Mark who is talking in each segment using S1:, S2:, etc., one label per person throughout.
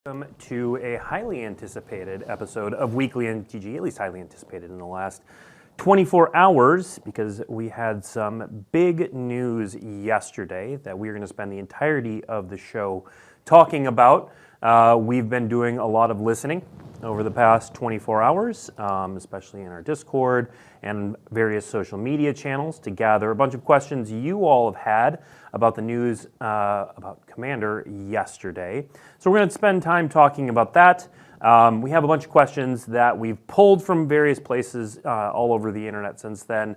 S1: Welcome to a highly anticipated episode of Weekly MTG, at least highly anticipated in the last 24 hours, because we had some big news yesterday that we're going to spend the entirety of the show talking about. We've been doing a lot of listening over the past 24 hours, especially in our Discord and various social media channels, to gather a bunch of questions you all have had about the news about Commander yesterday. So we're going to spend time talking about that. We have a bunch of questions that we've pulled from various places all over the internet since then.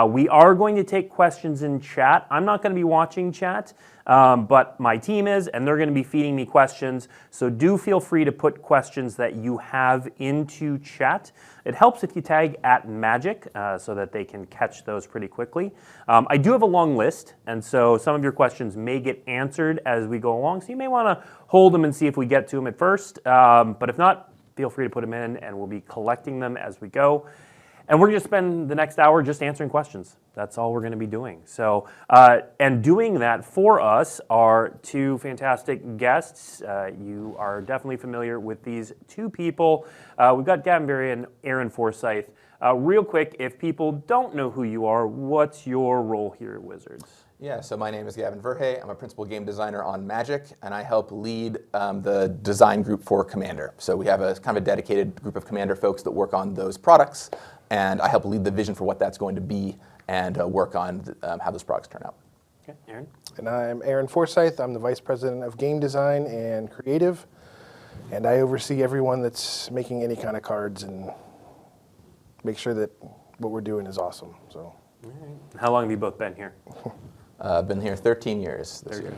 S1: We are going to take questions in chat. I'm not going to be watching chat, but my team is, and they're going to be feeding me questions. So do feel free to put questions that you have into chat. It helps if you tag @Magic so that they can catch those pretty quickly. I do have a long list, and so some of your questions may get answered as we go along. So you may want to hold them and see if we get to them at first. But if not, feel free to put them in, and we'll be collecting them as we go. And we're going to spend the next hour just answering questions. That's all we're going to be doing. So, and doing that for us are two fantastic guests. You are definitely familiar with these two people. We've got Gavin, Verhey, and Aaron Forsythe. Real quick, if people don't know who you are, what's your role here at Wizards?
S2: Yeah, so my name is Gavin Verhey. I'm a principal game designer on Magic, and I help lead the design group for Commander. So we have a kind of a dedicated group of Commander folks that work on those products, and I help lead the vision for what that's going to be and work on how those products turn out.
S1: Okay, Aaron?
S3: And I'm Aaron Forsythe. I'm the Vice President of Game Design and Creative, and I oversee everyone that's making any kind of cards and make sure that what we're doing is awesome. So.
S1: All right. How long have you both been here?
S2: Been here 13 years this year.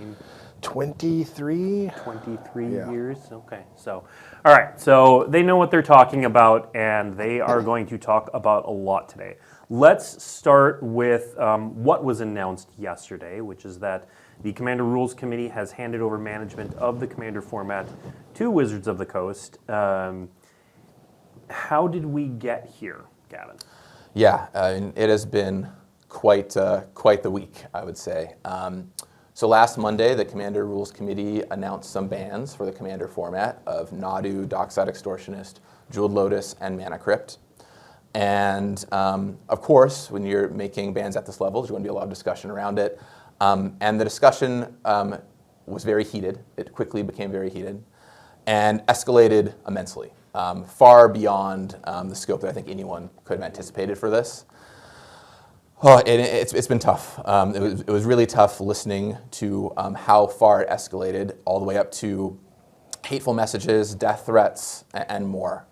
S3: 23.
S1: 23
S3: Yeah.
S1: years? Okay. So, all right. So they know what they're talking about, and they are going to talk about a lot today. Let's start with what was announced yesterday, which is that the Commander Rules Committee has handed over management of the Commander format to Wizards of the Coast. How did we get here, Gavin?
S2: Yeah, it has been quite the week, I would say. So last Monday, the Commander Rules Committee announced some bans for the Commander format of Nadu, Dockside Extortionist, Jeweled Lotus, and Mana Crypt. And of course, when you're making bans at this level, there's going to be a lot of discussion around it. And the discussion was very heated. It quickly became very heated and escalated immensely, far beyond the scope that I think anyone could have anticipated for this. Oh, it's been tough. It was really tough listening to how far it escalated, all the way up to hateful messages, death threats, and more.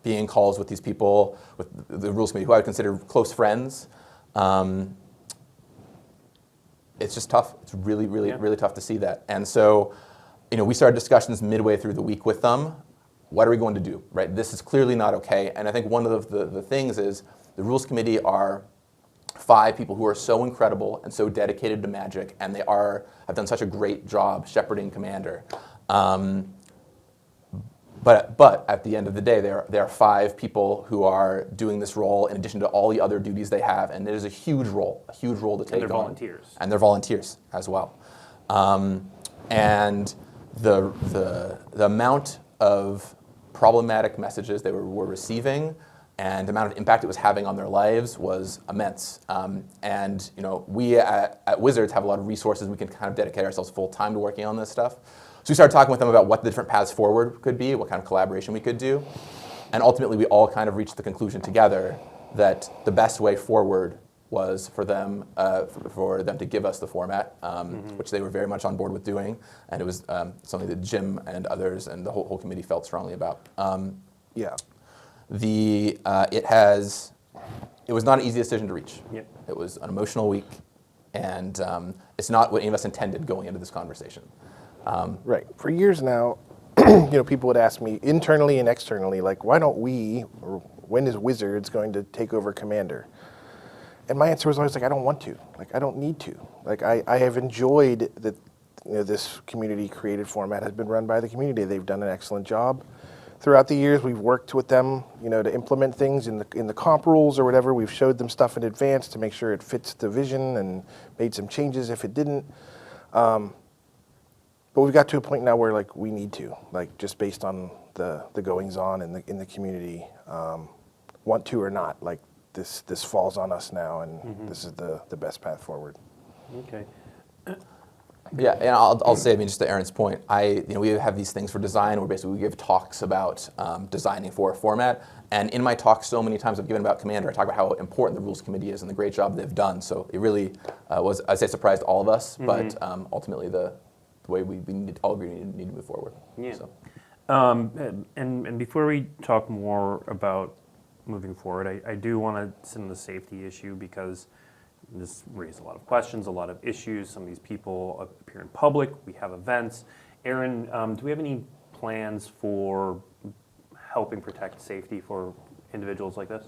S2: Being in calls with these people, with the Rules Committee, who I would consider close friends. It's just tough. It's really tough to see that. And so, we started discussions midway through the week with them. What are we going to do? Right? This is clearly not okay. And I think one of the things is the Rules Committee are 5 people who are so incredible and so dedicated to Magic, and have done such a great job shepherding Commander. But at the end of the day, there are 5 people who are doing this role in addition to all the other duties they have, and it is a huge role to take on.
S1: And they're volunteers.
S2: And they're volunteers as well. And the amount of problematic messages they were receiving and the amount of impact it was having on their lives was immense. And we at Wizards have a lot of resources. We can kind of dedicate ourselves full time to working on this stuff. So we started talking with them about what the different paths forward could be, what kind of collaboration we could do. And ultimately, we all kind of reached the conclusion together that the best way forward was for them to give us the format, which they were very much on board with doing. And it was something that Jim and others and the whole committee felt strongly about.
S3: Yeah.
S2: It was not an easy decision to reach.
S1: Yep.
S2: It was an emotional week, and it's not what any of us intended going into this conversation.
S3: Right. For years now, people would ask me internally and externally, like, why don't we, or when is Wizards going to take over Commander? And my answer was always like, I don't want to. Like, I don't need to. Like, I have enjoyed that this community created format has been run by the community. They've done an excellent job. Throughout the years, we've worked with them, to implement things in the comp rules or whatever. We've showed them stuff in advance to make sure it fits the vision and made some changes if it didn't. but we've got to a point now where like we need to, like just based on the goings on in the community, want to or not, like this falls on us now, and this is the best path forward.
S1: Okay.
S2: Yeah, and I'll say, I mean, just to Aaron's point, we have these things for design where basically we give talks about designing for a format. And in my talks, so many times I've given about Commander, I talk about how important the Rules Committee is and the great job they've done. So it really was, I'd say, surprised all of us, but ultimately the way we all agree need to move forward.
S1: Yeah.
S2: So.
S1: And before we talk more about moving forward, I do want to send the safety issue because this raised a lot of questions, a lot of issues. Some of these people appear in public. We have events. Aaron, do we have any plans for helping protect safety for individuals like this?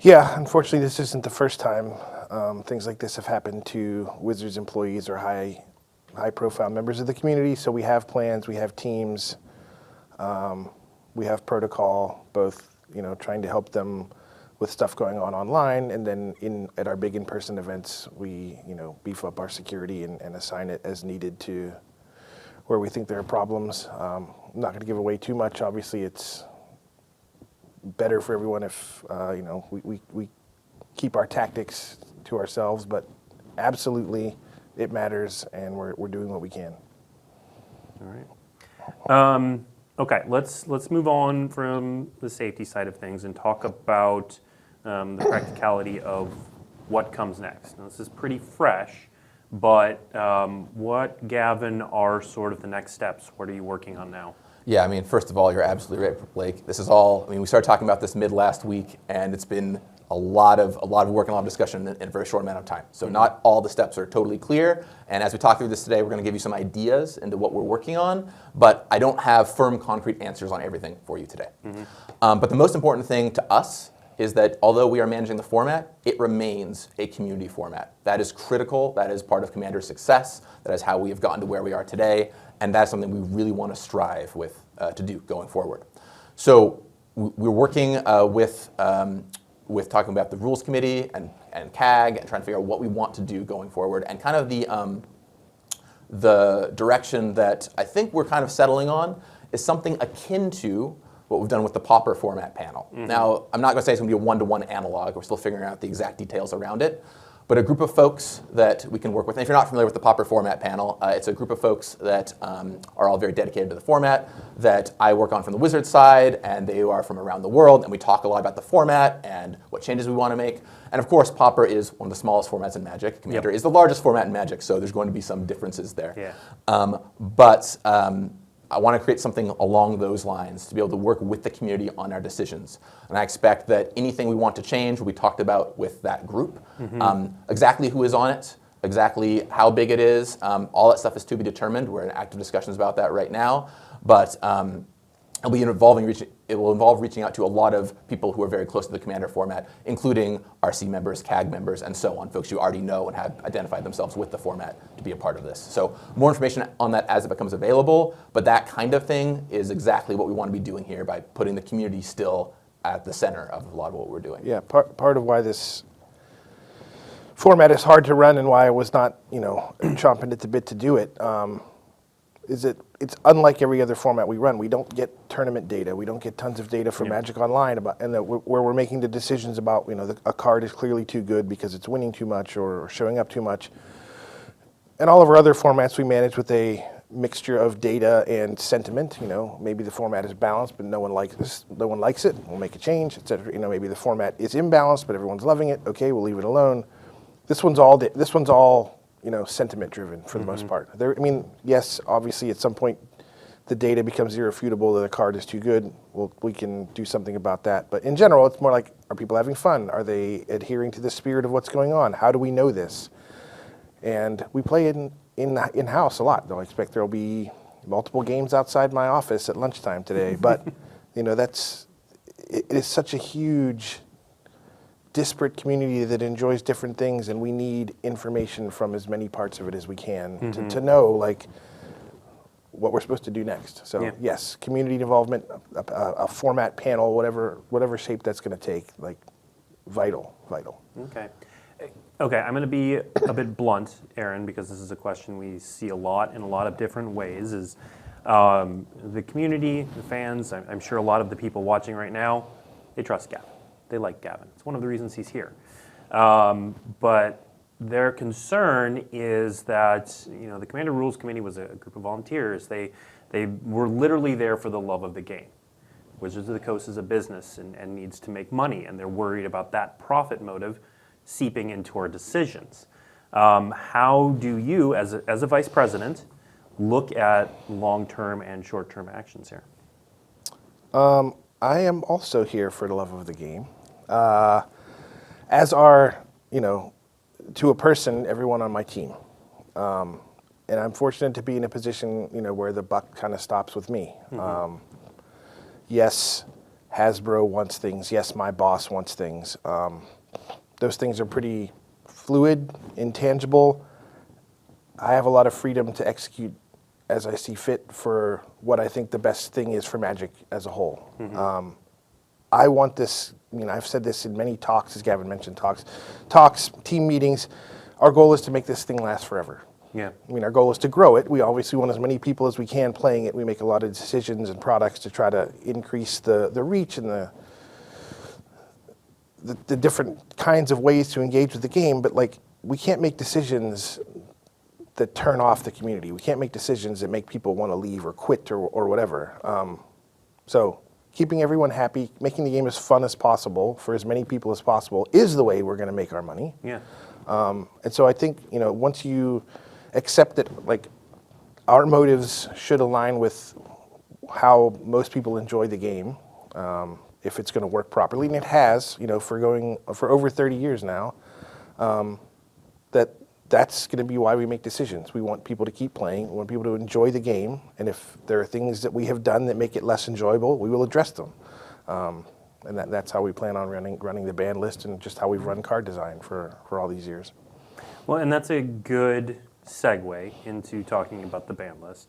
S3: Yeah, unfortunately, this isn't the first time things like this have happened to Wizards employees or high-profile members of the community. So we have plans, we have teams, we have protocol, both trying to help them with stuff going on online, and then at our big in-person events, we beef up our security and assign it as needed to where we think there are problems. I'm not going to give away too much. Obviously, it's better for everyone if we keep our tactics to ourselves, but absolutely it matters, and we're doing what we can.
S1: All right. Okay, let's move on from the safety side of things and talk about the practicality of what comes next. Now, this is pretty fresh, but what, Gavin, are sort of the next steps? What are you working on now?
S2: Yeah, I mean, first of all, you're absolutely right, Blake. This is all, I mean, we started talking about this mid last week, and it's been a lot of work and a lot of discussion in a very short amount of time. So not all the steps are totally clear. And as we talk through this today, we're going to give you some ideas into what we're working on. But I don't have firm, concrete answers on everything for you today. But the most important thing to us is that although we are managing the format, it remains a community format. That is critical. That is part of Commander's success. That is how we have gotten to where we are today. And that's something we really want to strive with to do going forward. So we're working with talking about the Rules Committee and CAG and trying to figure out what we want to do going forward, and kind of the direction that I think we're kind of settling on is something akin to what we've done with the Pauper format panel. Now, I'm not going to say it's going to be a one-to-one analog. We're still figuring out the exact details around it. But a group of folks that we can work with, and if you're not familiar with the Pauper format panel, it's a group of folks that are all very dedicated to the format that I work on from the Wizards side, and they are from around the world, and we talk a lot about the format and what changes we want to make. And of course, Pauper is one of the smallest formats in Magic. Commander is the largest format in Magic, so there's going to be some differences there.
S1: Yeah.
S2: But I want to create something along those lines to be able to work with the community on our decisions. And I expect that anything we want to change will be talked about with that group. Exactly who is on it, exactly how big it is, all that stuff is to be determined. We're in active discussions about that right now. But it will involve reaching out to a lot of people who are very close to the Commander format, including RC members, CAG members, and so on, folks you already know and have identified themselves with the format to be a part of this. So more information on that as it becomes available, but that kind of thing is exactly what we want to be doing here by putting the community still at the center of a lot of what we're doing.
S3: Yeah, part of why this format is hard to run and why I was not, chomping at the bit to do it, is that it's unlike every other format we run. We don't get tournament data. We don't get tons of data from Magic Online where we're making the decisions about, a card is clearly too good because it's winning too much or showing up too much. And all of our other formats we manage with a mixture of data and sentiment. Maybe the format is balanced, but no one likes this. No one likes it. We'll make a change, etc. Maybe the format is imbalanced, but everyone's loving it. Okay, we'll leave it alone. This one's all sentiment driven for the most part. Yes, obviously at some point the data becomes irrefutable that a card is too good. Well, we can do something about that. But in general, it's more like, are people having fun? Are they adhering to the spirit of what's going on? How do we know this? And we play in-house a lot. Don't expect there'll be multiple games outside my office at lunchtime today. But it is such a huge disparate community that enjoys different things, and we need information from as many parts of it as we can to know what we're supposed to do next. So yes, community involvement, a format panel, whatever shape that's going to take, vital.
S1: Okay. Okay, I'm going to be a bit blunt, Aaron, because this is a question we see a lot in a lot of different ways. Is the community, the fans, I'm sure a lot of the people watching right now, they trust Gavin. They like Gavin. It's one of the reasons he's here. But their concern is that the Commander Rules Committee was a group of volunteers. They were literally there for the love of the game. Wizards of the Coast is a business and needs to make money, and they're worried about that profit motive seeping into our decisions. How do you, as a vice president, look at long-term and short-term actions here?
S3: I am also here for the love of the game. As are, to a person, everyone on my team. And I'm fortunate to be in a position, where the buck kind of stops with me. Yes, Hasbro wants things. Yes, my boss wants things. Those things are pretty fluid, intangible. I have a lot of freedom to execute as I see fit for what I think the best thing is for Magic as a whole. I want this, I've said this in many talks, as Gavin mentioned, talks, team meetings. Our goal is to make this thing last forever.
S1: Yeah.
S3: Our goal is to grow it. We obviously want as many people as we can playing it. We make a lot of decisions and products to try to increase the reach and the different kinds of ways to engage with the game, but we can't make decisions that turn off the community. We can't make decisions that make people want to leave or quit or whatever. So keeping everyone happy, making the game as fun as possible for as many people as possible is the way we're going to make our money.
S1: Yeah.
S3: And so I think, once you accept that, our motives should align with how most people enjoy the game, if it's going to work properly, and it has, for over 30 years now, that's going to be why we make decisions. We want people to keep playing. We want people to enjoy the game. And if there are things that we have done that make it less enjoyable, we will address them. And that's how we plan on running the ban list, and just how we've run card design for all these years.
S1: Well, and that's a good segue into talking about the ban list.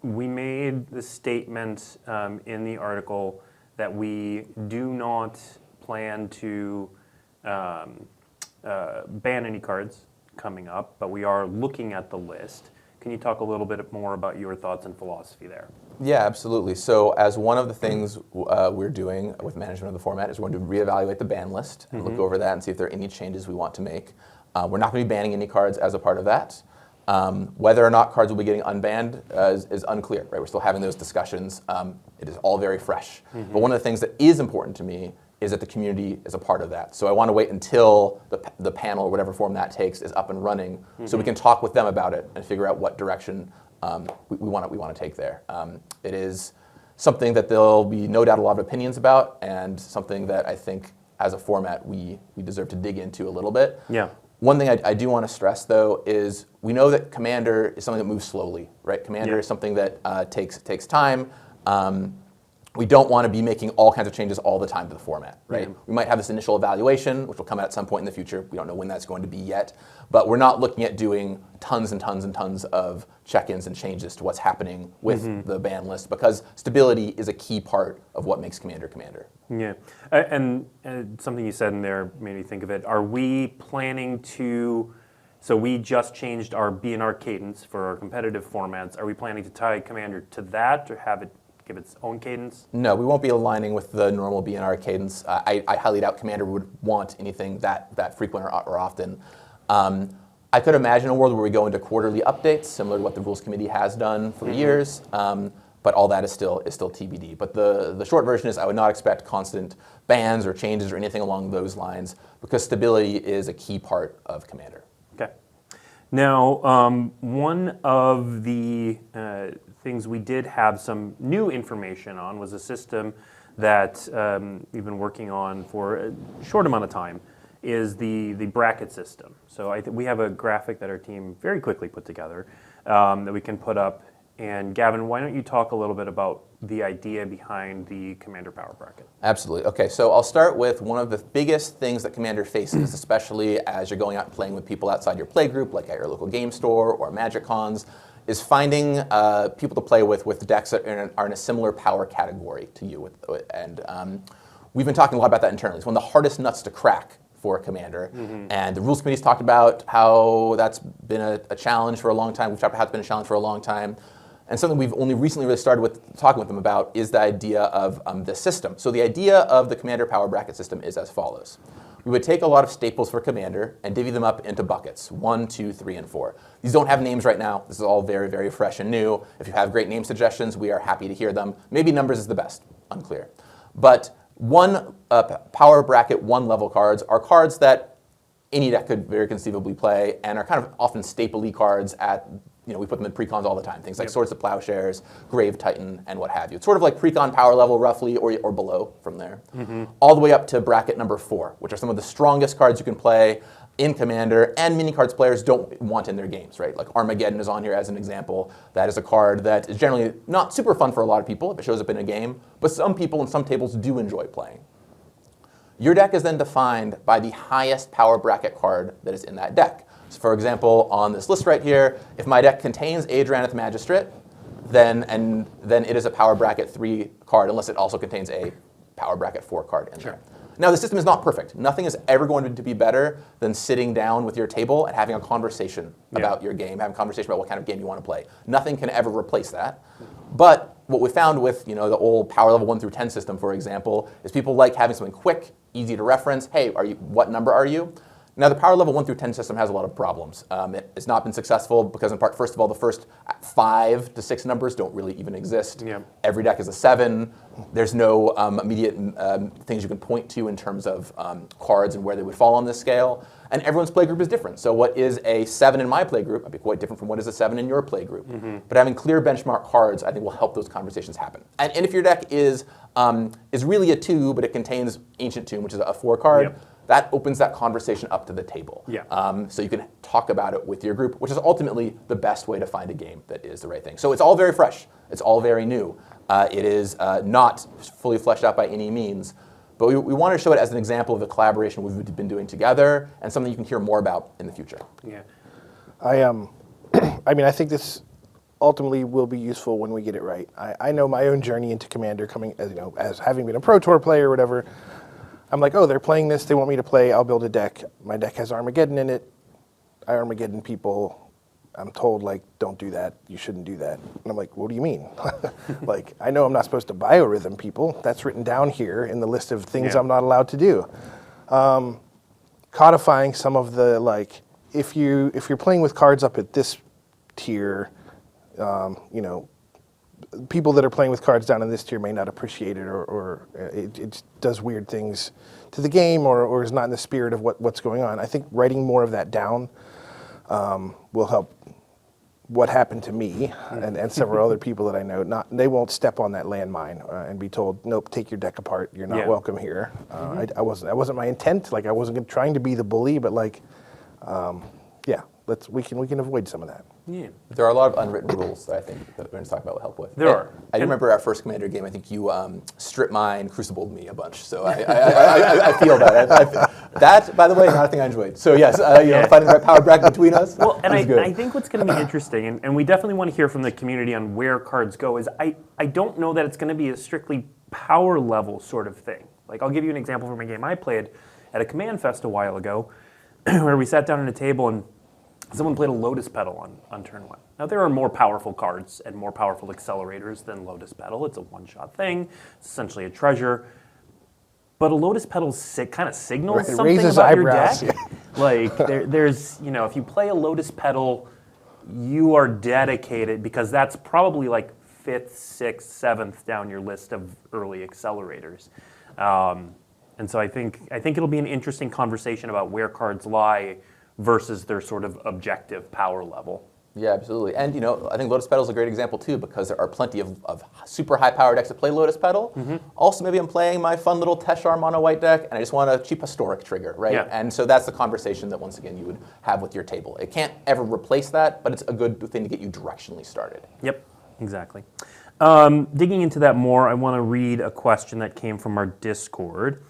S1: We made the statement in the article that we do not plan to ban any cards coming up, but we are looking at the list. Can you talk a little bit more about your thoughts and philosophy there?
S2: Yeah, absolutely. So as one of the things we're doing with management of the format is we're going to reevaluate the ban list and look over that and see if there are any changes we want to make. We're not going to be banning any cards as a part of that. Whether or not cards will be getting unbanned is unclear, right? We're still having those discussions. It is all very fresh. But one of the things that is important to me is that the community is a part of that. So I want to wait until the panel, or whatever form that takes, is up and running, so we can talk with them about it and figure out what direction we want to take there. It is something that there'll be no doubt a lot of opinions about, and something that I think as a format we deserve to dig into a little bit.
S1: Yeah.
S2: One thing I do want to stress, though, is we know that Commander is something that moves slowly, right? Commander is something that takes time. We don't want to be making all kinds of changes all the time to the format, right? We might have this initial evaluation, which will come out at some point in the future. We don't know when that's going to be yet. But we're not looking at doing tons and tons and tons of check-ins and changes to what's happening with the ban list, because stability is a key part of what makes Commander Commander.
S1: Yeah, and something you said in there made me think of it. Are we planning to, so we just changed our BNR cadence for our competitive formats. Are we planning to tie Commander to that, or have it give its own cadence?
S2: No, we won't be aligning with the normal BNR cadence. I highly doubt Commander would want anything that frequent or often. I could imagine a world where we go into quarterly updates, similar to what the Rules Committee has done for years, but all that is still TBD. But the short version is I would not expect constant bans or changes or anything along those lines, because stability is a key part of Commander.
S1: Okay. Now, one of the things we did have some new information on was a system that we've been working on for a short amount of time, is the bracket system. So we have a graphic that our team very quickly put together that we can put up. And Gavin, why don't you talk a little bit about the idea behind the Commander Power Bracket?
S2: Absolutely. Okay, so I'll start with one of the biggest things that Commander faces, especially as you're going out and playing with people outside your play group, like at your local game store or Magic Cons, is finding people to play with decks that are in a similar power category to you. And we've been talking a lot about that internally. It's one of the hardest nuts to crack for Commander. And the rules committee's talked about how that's been a challenge for a long time. We've talked about how it's been a challenge for a long time. And something we've only recently really started talking with them about is the idea of the system. So the idea of the Commander power bracket system is as follows. We would take a lot of staples for Commander and divvy them up into buckets, 1, 2, 3, and 4. These don't have names right now. This is all very, very fresh and new. If you have great name suggestions, we are happy to hear them. Maybe numbers is the best, unclear. But power bracket 1 level cards are cards that any deck could very conceivably play and are kind of often staple-y cards at, we put them in precons all the time. Things like Swords to Plowshares, Grave Titan, and what have you. It's sort of like precon power level roughly or below from there. All the way up to bracket number 4, which are some of the strongest cards you can play in Commander and mini cards players don't want in their games, right? Like Armageddon is on here as an example. That is a card that is generally not super fun for a lot of people if it shows up in a game, but some people in some tables do enjoy playing. Your deck is then defined by the highest power bracket card that is in that deck. So for example, on this list right here, if my deck contains Adraneth Magistrate, then it is a power bracket 3 card, unless it also contains a power bracket 4 card in there. Now the system is not perfect. Nothing is ever going to be better than sitting down with your table and having a conversation about your game, having a conversation about what kind of game you want to play. Nothing can ever replace that. But what we found with the old power level 1 through 10 system, for example, is people like having something quick, easy to reference. Hey, what number are you? Now, the power level 1 through 10 system has a lot of problems. It has not been successful because, in part, first of all, the first 5 to 6 numbers don't really even exist. Every deck is a 7. There's no immediate things you can point to in terms of cards and where they would fall on this scale. And everyone's playgroup is different. So what is a 7 in my playgroup might be quite different from what is a 7 in your playgroup. But having clear benchmark cards, I think, will help those conversations happen. And if your deck is really a 2, but it contains Ancient Tomb, which is a 4 card, that opens that conversation up to the table. So you can talk about it with your group, which is ultimately the best way to find a game that is the right thing. So it's all very fresh. It's all very new. It is not fully fleshed out by any means. But we want to show it as an example of the collaboration we've been doing together and something you can hear more about in the future.
S3: I think this ultimately will be useful when we get it right. I know my own journey into Commander coming, as having been a Pro Tour player or whatever. I'm like, oh, they're playing this, they want me to play, I'll build a deck. My deck has Armageddon in it. I Armageddon people. I'm told, don't do that, you shouldn't do that. And I'm like, what do you mean? I know I'm not supposed to biorhythm people. That's written down here in the list of things I'm not allowed to do. Codifying some of the, if you're playing with cards up at this tier, people that are playing with cards down in this tier may not appreciate it, or it does weird things to the game, or is not in the spirit of what's going on. I think writing more of that down will help. What happened to me and several other people that I know, they won't step on that landmine and be told, nope, take your deck apart. You're not welcome here. That wasn't my intent. I wasn't trying to be the bully, but we can avoid some of that.
S2: There are a lot of unwritten rules that I think that we're going to talk about will help with.
S1: There are.
S2: I remember our first Commander game. I think you strip mine, crucibled me a bunch. So I feel that. That, by the way, not a thing I enjoyed. So yes, finding the right power bracket between us.
S1: Well, and I think what's going to be interesting, and we definitely want to hear from the community on where cards go. Is I don't know that it's going to be a strictly power level sort of thing. I'll give you an example from a game I played at a Command Fest a while ago, where we sat down at a table and someone played a Lotus Petal on turn 1. Now, there are more powerful cards and more powerful accelerators than Lotus Petal. It's a one-shot thing. It's essentially a treasure. But a Lotus Petal kind of signals something about your deck. There's, if you play a Lotus Petal, you are dedicated, because that's probably 5th, 6th, 7th down your list of early accelerators. And so I think it'll be an interesting conversation about where cards lie versus their sort of objective power level.
S2: Yeah, absolutely. And I think Lotus Petal is a great example too, because there are plenty of super high power decks that play Lotus Petal. Also, maybe I'm playing my fun little Teshar mono white deck and I just want a cheap historic trigger, right? And so that's the conversation that once again you would have with your table. It can't ever replace that, but it's a good thing to get you directionally started.
S1: Yep, exactly. Digging into that more, I want to read a question that came from our Discord.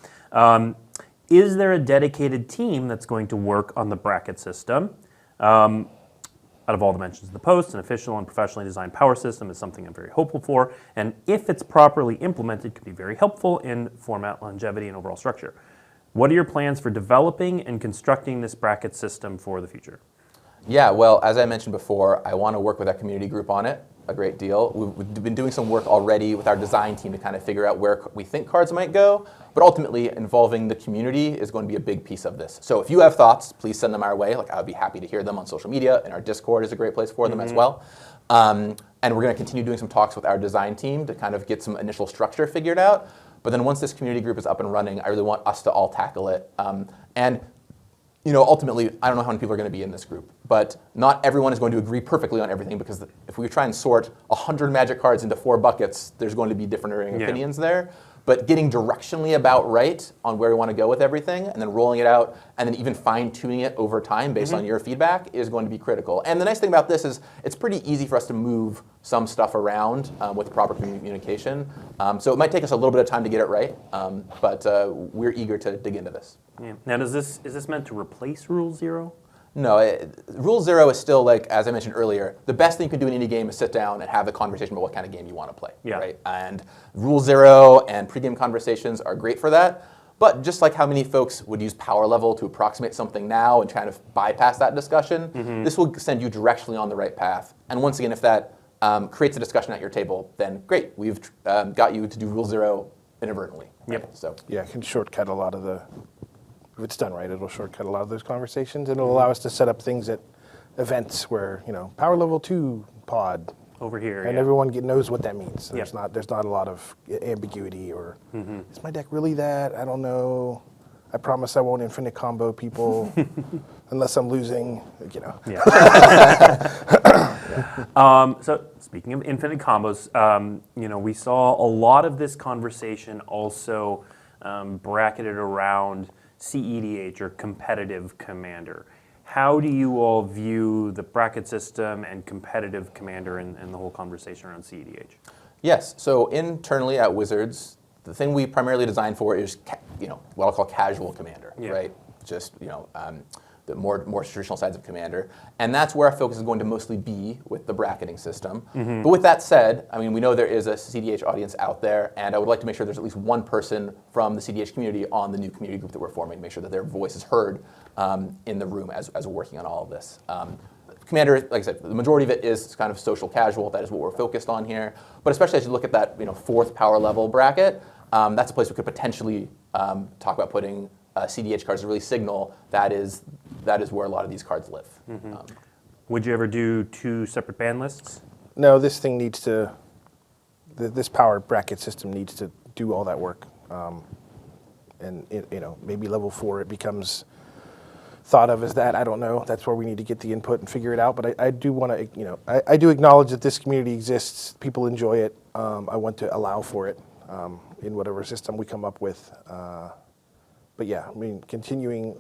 S1: Is there a dedicated team that's going to work on the bracket system? Out of all the mentions of the post, an official and professionally designed power system is something I'm very hopeful for, and if it's properly implemented, could be very helpful in format longevity and overall structure. What are your plans for developing and constructing this bracket system for the future?
S2: Yeah, well, as I mentioned before, I want to work with our community group on it a great deal. We've been doing some work already with our design team to kind of figure out where we think cards might go, but ultimately involving the community is going to be a big piece of this. So if you have thoughts, please send them our way. Like, I would be happy to hear them on social media, and our Discord is a great place for them as well. And we're going to continue doing some talks with our design team to kind of get some initial structure figured out. But then once this community group is up and running, I really want us to all tackle it. And ultimately, I don't know how many people are going to be in this group, but not everyone is going to agree perfectly on everything, because if we try and sort 100 Magic cards into 4 buckets, there's going to be different opinions there. But getting directionally about right on where we want to go with everything, and then rolling it out, and then even fine-tuning it over time based on your feedback is going to be critical. And the nice thing about this is it's pretty easy for us to move some stuff around with proper communication. So it might take us a little bit of time to get it right, but we're eager to dig into this.
S1: Yeah. Now, is this meant to replace Rule 0?
S2: No, Rule 0 is still, like, as I mentioned earlier, the best thing you can do in any game is sit down and have a conversation about what kind of game you want to play.
S1: Yeah.
S2: Right? And Rule 0 and pregame conversations are great for that. But just like how many folks would use power level to approximate something now and kind of bypass that discussion, this will send you directionally on the right path. And once again, if that creates a discussion at your table, then great, we've got you to do Rule 0 inadvertently. Right?
S1: Yep.
S2: So
S3: Yeah, it can shortcut a lot of the, if it's done right, it'll shortcut a lot of those conversations, and it'll allow us to set up things at events where, power level 2 pod,
S1: Over here,
S3: and
S1: yeah.
S3: everyone knows what that means.
S1: Yep.
S3: There's not a lot of ambiguity, or is my deck really that? I don't know. I promise I won't infinite combo people unless I'm losing.
S1: Yeah. So speaking of infinite combos, we saw a lot of this conversation also bracketed around CEDH, or competitive commander. How do you all view the bracket system and competitive commander and the whole conversation around CEDH?
S2: yes, so internally at Wizards, the thing we primarily design for is what I'll call casual commander, right? Just the more traditional sides of commander, and that's where our focus is going to mostly be with the bracketing system. But with that said, I mean, we know there is a CEDH audience out there, and I would like to make sure there's at least one person from the CEDH community on the new community group that we're forming, to make sure that their voice is heard in the room as we're working on all of this. Commander, like I said, the majority of it is kind of social casual. That is what we're focused on here. But especially as you look at that 4th power level bracket, that's a place we could potentially talk about putting CEDH cards to really signal that is where a lot of these cards live.
S1: Would you ever do 2 separate ban lists?
S3: No, this thing needs to, this power bracket system needs to do all that work. And maybe level 4 it becomes thought of as that. I don't know. That's where we need to get the input and figure it out. But I do want to, I do acknowledge that this community exists. People enjoy it. I want to allow for it in whatever system we come up with. But yeah, I mean, continuing,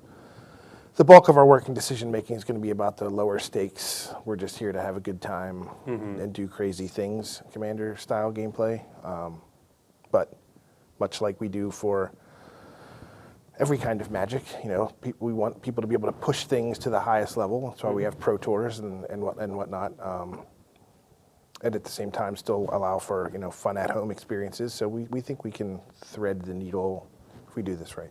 S3: the bulk of our work and decision making is going to be about the lower stakes. We're just here to have a good time and do crazy things, commander style gameplay. But much like we do for every kind of Magic, we want people to be able to push things to the highest level. That's why we have Pro Tours and whatnot. And at the same time, still allow for fun at-home experiences. So we think we can thread the needle if we do this right.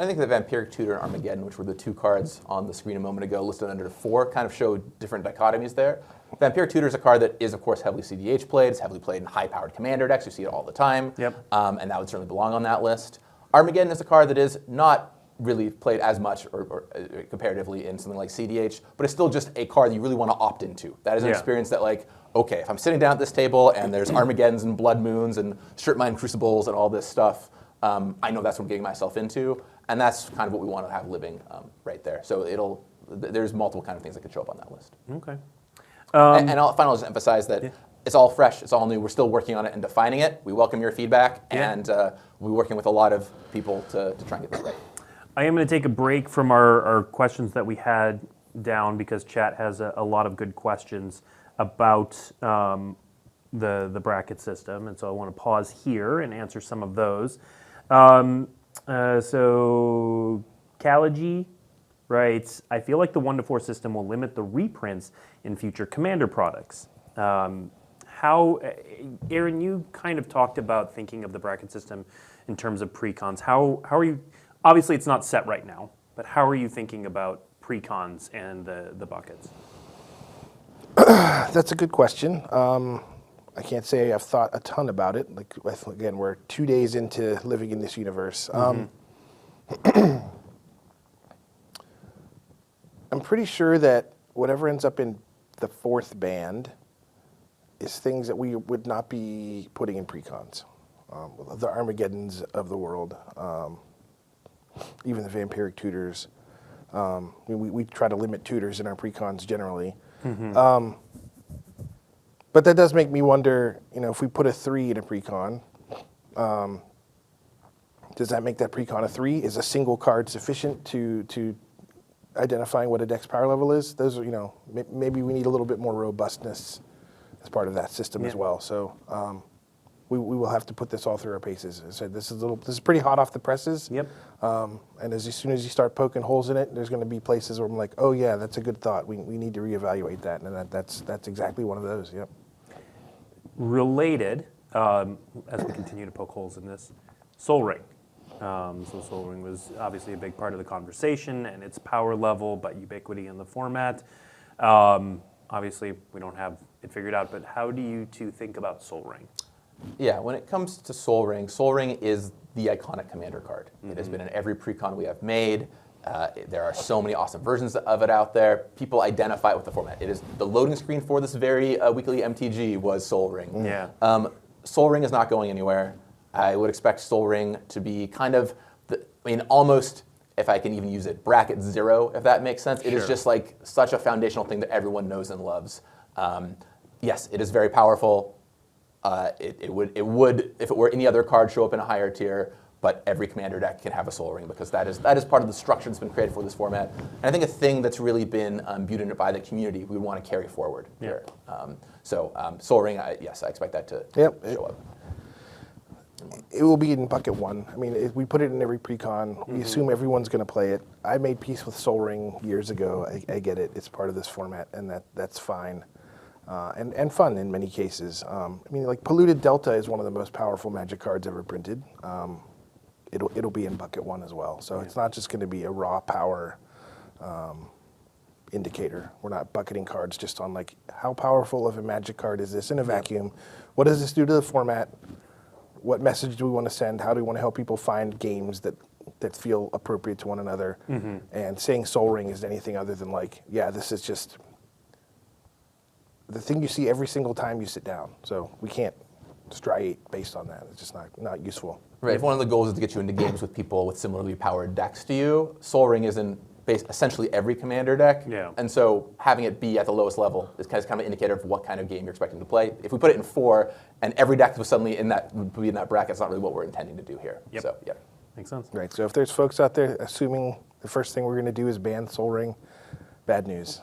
S2: I think the Vampiric Tutor and Armageddon, which were the 2 cards on the screen a moment ago, listed under 4, kind of show different dichotomies there. Vampiric Tutor is a card that is, of course, heavily CEDH played. It's heavily played in high-powered commander decks. You see it all the time.
S1: Yep.
S2: And that would certainly belong on that list. Armageddon is a card that is not really played as much or comparatively in something like CEDH, but it's still just a card that you really want to opt into. That is an experience that, like, okay, if I'm sitting down at this table and there's Armageddons and Blood Moons and Strip Mine Crucibles and all this stuff, I know that's what I'm getting myself into. And that's kind of what we want to have living right there. So there's multiple kind of things that could show up on that list.
S1: Okay.
S2: And I'll finally just emphasize that it's all fresh, it's all new. We're still working on it and defining it. We welcome your feedback, and we're working with a lot of people to try and get that right.
S1: I am going to take a break from our questions that we had down, because chat has a lot of good questions about the bracket system, and so I want to pause here and answer some of those. So Kalaji writes, I feel like the 1-4 system will limit the reprints in future commander products. How, Aaron, you kind of talked about thinking of the bracket system in terms of precons. How are you Obviously, it's not set right now, but how are you thinking about pre-cons and the buckets?
S3: That's a good question. I can't say I've thought a ton about it. Like, again, we're 2 days into living in this universe. I'm pretty sure that whatever ends up in the fourth band is things that we would not be putting in precons. The Armageddons of the world, even the vampiric tutors. We try to limit tutors in our precons generally. But that does make me wonder, if we put a 3 in a precon, does that make that precon a 3? Is a single card sufficient to identifying what a deck's power level is? Those are, maybe we need a little bit more robustness as part of that system as well. So we will have to put this all through our paces. As I said, this is pretty hot off the presses.
S1: Yep.
S3: And as soon as you start poking holes in it, there's going to be places where I'm like, oh yeah, that's a good thought. We need to reevaluate that, and that's exactly one of those. Yep.
S1: Related, as we continue to poke holes in this, Sol Ring. So Sol Ring was obviously a big part of the conversation and its power level, but ubiquity in the format. Obviously, we don't have it figured out, but how do you two think about Sol Ring?
S2: Yeah, when it comes to Sol Ring is the iconic commander card. It has been in every precon we have made. There are so many awesome versions of it out there. People identify it with the format. It is the loading screen for this very weekly MTG was Sol Ring.
S1: Yeah.
S2: Sol Ring is not going anywhere. I would expect Sol Ring to be kind of, almost, if I can even use it, bracket 0, if that makes sense. It is just like such a foundational thing that everyone knows and loves. Yes, it is very powerful. It would, if it were any other card, show up in a higher tier, but every commander deck can have a Sol Ring because that is part of the structure that's been created for this format. And I think a thing that's really been viewed by the community we want to carry forward here. Sol Ring, yes, I expect that to show up.
S3: It will be in bucket 1. We put it in every precon. We assume everyone's going to play it. I made peace with Sol Ring years ago. I get it. It's part of this format, and that's fine. And fun in many cases. Like Polluted Delta is one of the most powerful Magic cards ever printed. It'll be in bucket 1 as well. So it's not just going to be a raw power indicator. We're not bucketing cards just on like how powerful of a Magic card is this in a vacuum. What does this do to the format? What message do we want to send? How do we want to help people find games that feel appropriate to one another? And saying Sol Ring is anything other than like, yeah, this is just the thing you see every single time you sit down. So we can't striate based on that. It's just not useful.
S2: Right. If one of the goals is to get you into games with people with similarly powered decks to you, Sol Ring is in essentially every commander deck.
S1: Yeah.
S2: And so having it be at the lowest level is kind of an indicator of what kind of game you're expecting to play. If we put it in 4 and every deck was suddenly would be in that bracket, it's not really what we're intending to do here.
S1: Yep.
S2: So, yeah.
S1: Makes sense.
S3: Right. So if there's folks out there assuming the first thing we're going to do is ban Sol Ring, bad news.